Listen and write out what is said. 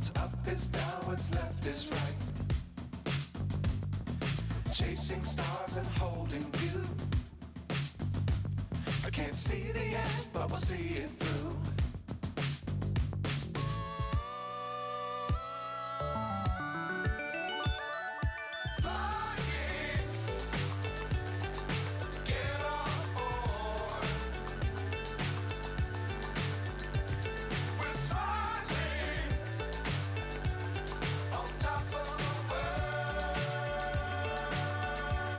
What's up is down, what's left is right. Chasing stars and holding you. I can't see the end, but we'll see it through.